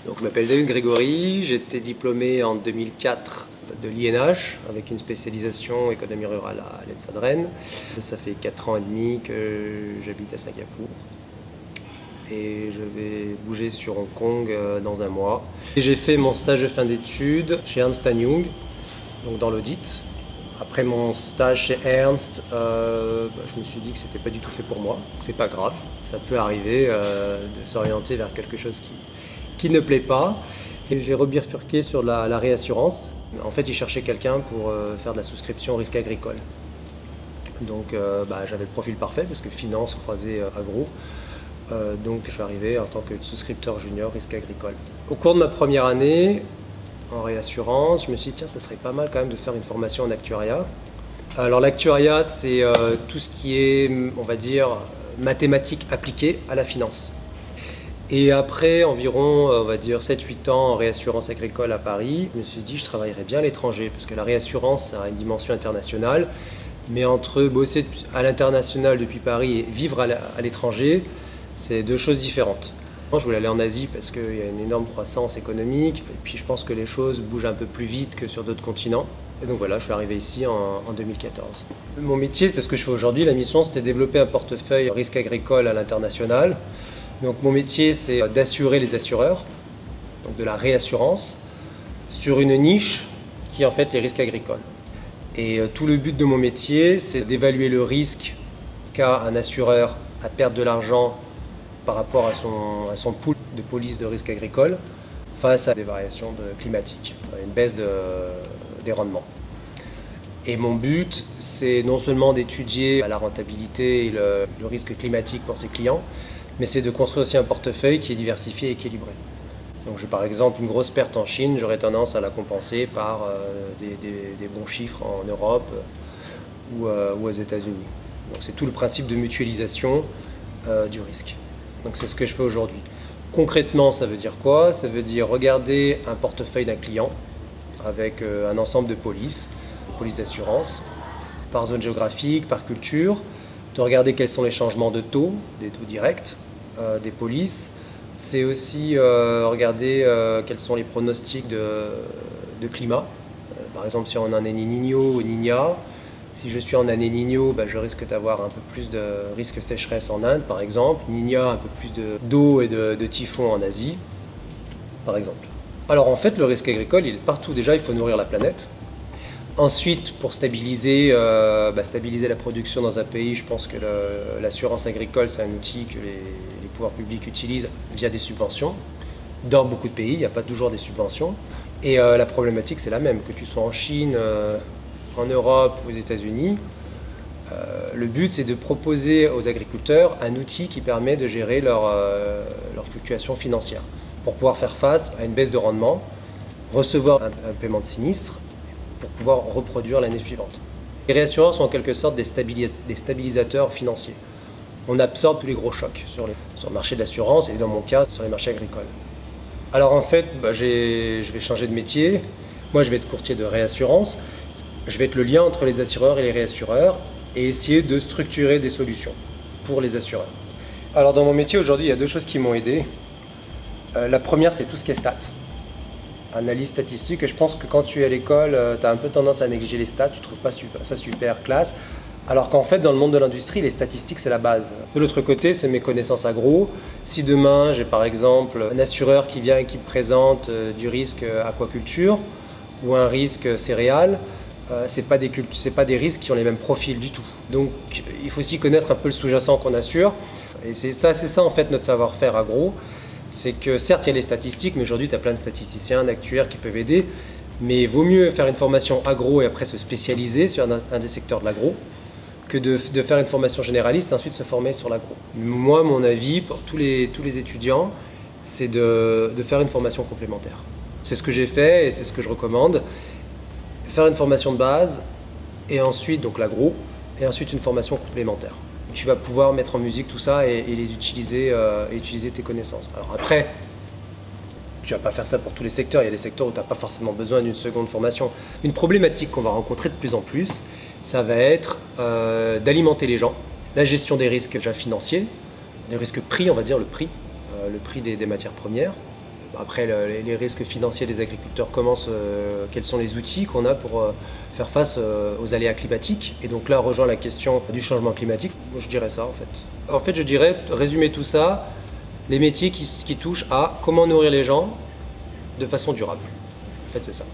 Donc, je m'appelle David Grégory, j'ai été diplômé en 2004 de l'INH avec une spécialisation économie rurale à l'ENSA de Rennes. Ça fait 4 ans et demi que j'habite à Singapour et je vais bouger sur Hong Kong dans un mois. Et j'ai fait mon stage de fin d'études chez Ernst & Young, donc dans l'audit. Après mon stage chez Ernst, je me suis dit que c'était pas du tout fait pour moi. C'est pas grave, ça peut arriver de s'orienter vers quelque chose qui ne plaît pas. Et j'ai rebifurqué sur la réassurance. En fait, ils cherchaient quelqu'un pour faire de la souscription au risque agricole. Donc j'avais le profil parfait parce que finance croisée agro. Donc je suis arrivé en tant que souscripteur junior risque agricole. Au cours de ma première année en réassurance, je me suis dit tiens, ça serait pas mal quand même de faire une formation en actuariat. Alors l'actuariat, c'est tout ce qui est, on va dire, mathématiques appliquées à la finance. Et après environ, on va dire 7-8 ans en réassurance agricole à Paris, je me suis dit je travaillerais bien à l'étranger parce que la réassurance, ça a une dimension internationale. Mais entre bosser à l'international depuis Paris et vivre à l'étranger, c'est deux choses différentes. Moi, je voulais aller en Asie parce qu'il y a une énorme croissance économique et puis je pense que les choses bougent un peu plus vite que sur d'autres continents. Et donc voilà, je suis arrivé ici en 2014. Mon métier, c'est ce que je fais aujourd'hui. La mission, c'était de développer un portefeuille risque agricole à l'international. Donc mon métier, c'est d'assurer les assureurs, donc de la réassurance, sur une niche qui est en fait les risques agricoles. Et tout le but de mon métier, c'est d'évaluer le risque qu'a un assureur à perdre de l'argent par rapport à son pool de police de risque agricole face à des variations climatiques, une baisse des rendements. Et mon but, c'est non seulement d'étudier la rentabilité et le risque climatique pour ses clients, mais c'est de construire aussi un portefeuille qui est diversifié et équilibré. Donc par exemple, une grosse perte en Chine, j'aurais tendance à la compenser par des bons chiffres en Europe ou aux États-Unis. Donc c'est tout le principe de mutualisation du risque. Donc c'est ce que je fais aujourd'hui. Concrètement, ça veut dire quoi? Ça veut dire regarder un portefeuille d'un client avec un ensemble de polices d'assurance, par zone géographique, par culture, de regarder quels sont les changements de taux, des taux directs, des polices. C'est aussi regarder quels sont les pronostics de climat. Par exemple, si on est en année Niño ou Niña, si je suis en année Niño, je risque d'avoir un peu plus de risque sécheresse en Inde, par exemple. Niña, un peu plus d'eau et de typhons en Asie, par exemple. Alors en fait, le risque agricole, il est partout. Déjà, il faut nourrir la planète. Ensuite, pour stabiliser la production dans un pays, je pense que l'assurance agricole, c'est un outil que les pouvoirs publics utilisent via des subventions. Dans beaucoup de pays, il n'y a pas toujours des subventions. Et la problématique, c'est la même. Que tu sois en Chine, en Europe ou aux États-Unis, le but, c'est de proposer aux agriculteurs un outil qui permet de gérer leurs fluctuations financières pour pouvoir faire face à une baisse de rendement, recevoir un paiement de sinistre, pour pouvoir reproduire l'année suivante. Les réassureurs sont en quelque sorte des stabilisateurs financiers. On absorbe tous les gros chocs sur le marché de l'assurance et dans mon cas sur les marchés agricoles. Alors en fait, je vais changer de métier. Moi, je vais être courtier de réassurance. Je vais être le lien entre les assureurs et les réassureurs et essayer de structurer des solutions pour les assureurs. Alors dans mon métier aujourd'hui, il y a deux choses qui m'ont aidé. La première, c'est tout ce qui est stats. Analyse statistique, et je pense que quand tu es à l'école, tu as un peu tendance à négliger les stats, tu ne trouves pas ça super classe, alors qu'en fait dans le monde de l'industrie, les statistiques c'est la base. De l'autre côté, c'est mes connaissances agro. Si demain j'ai par exemple un assureur qui vient et qui me présente du risque aquaculture ou un risque céréales, c'est pas des risques qui ont les mêmes profils du tout. Donc il faut aussi connaître un peu le sous-jacent qu'on assure, et c'est ça en fait notre savoir-faire agro. C'est que certes il y a les statistiques, mais aujourd'hui tu as plein de statisticiens, d'actuaires qui peuvent aider, mais il vaut mieux faire une formation agro et après se spécialiser sur un des secteurs de l'agro que de faire une formation généraliste et ensuite se former sur l'agro. Moi, mon avis pour tous les étudiants, c'est de faire une formation complémentaire. C'est ce que j'ai fait et c'est ce que je recommande. Faire une formation de base et ensuite donc l'agro et ensuite une formation complémentaire. Tu vas pouvoir mettre en musique tout ça et les utiliser et utiliser tes connaissances. Alors après, tu vas pas faire ça pour tous les secteurs. Il y a des secteurs où tu n'as pas forcément besoin d'une seconde formation. Une problématique qu'on va rencontrer de plus en plus, ça va être d'alimenter les gens. La gestion des risques déjà financiers, des risques prix, on va dire le prix des matières premières. Après, les risques financiers des agriculteurs commencent, quels sont les outils qu'on a pour faire face aux aléas climatiques. Et donc là, rejoint la question du changement climatique. Je dirais ça en fait. En fait, je dirais, résumer tout ça, les métiers qui touchent à comment nourrir les gens de façon durable. En fait, c'est ça.